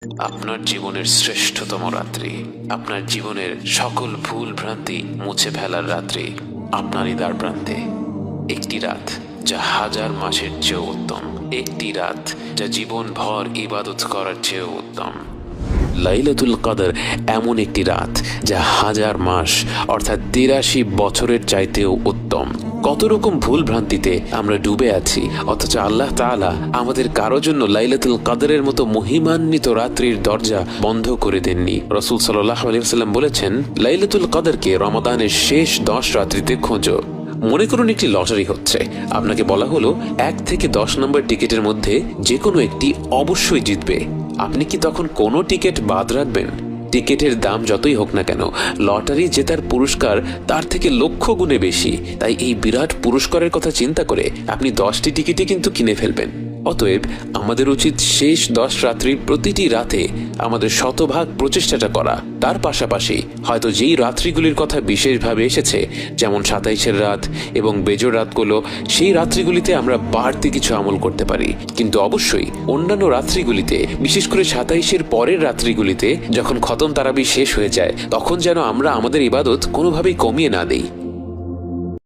আপনার জীবনের শ্রেষ্ঠতম রাত্রি, আপনার জীবনের সকল ভুল ভ্রান্তি মুছে ফেলার রাত্রি আপনারই দ্বার প্রান্তে। একটি রাত যা হাজার মাসের চেয়েও উত্তম, একটি রাত যা জীবন ভর ইবাদত করার চেয়েও উত্তম। লাইলাতুল কদর এমন একটি রাত যা হাজার মাস অর্থাৎ ৮৩ বছরের চাইতেও উত্তম। কত রকম ভুল ভ্রান্তিতে আমরা ডুবে আছি, অথচ আল্লাহ তাআলা আমাদের কারো জন্য লাইলাতুল কদরের মতো মহিমান্বিত রাত্রির দরজা বন্ধ করে দেননি। রাসূল সাল্লাল্লাহু আলাইহি ওয়াসাল্লাম বলেছেন, লাইলাতুল কদরকে রমাদানের শেষ 10 রাত্রিতে খোঁজো। মনে করুন একটি লটারি হচ্ছে, আপনাকে বলা হলো 1 থেকে 10 নম্বর টিকিটের মধ্যে যে কোনো একটি অবশ্যই জিতবে। আপনি কি তখন কোনো টিকিট বাদ রাখবেন? টিকিটের দাম যতই হোক না কেন, লটারি জেতার পুরস্কার তার থেকে লক্ষ গুণে বেশি। তাই এই বিরাট পুরস্কারের কথা চিন্তা করে আপনি 10টি টিকিটই কিন্তু কিনে ফেলবেন। অতএব আমাদের উচিত শেষ 10 রাত্রির প্রতিটি রাতে আমাদের শতভাগ প্রচেষ্টাটা করা। তার পাশাপাশি হয়তো যেই রাত্রিগুলির কথা বিশেষভাবে এসেছে, যেমন 27-এর রাত এবং বেজোড় রাতগুলো, সেই রাত্রিগুলিতে আমরা বাড়তি কিছু আমল করতে পারি। কিন্তু অবশ্যই অন্যান্য রাত্রিগুলিতে, বিশেষ করে 27-এর পরের রাত্রিগুলিতে যখন খতম তারাবি শেষ হয়ে যায়, তখন যেন আমরা আমাদের ইবাদত কোনোভাবেই কমিয়ে না দেই।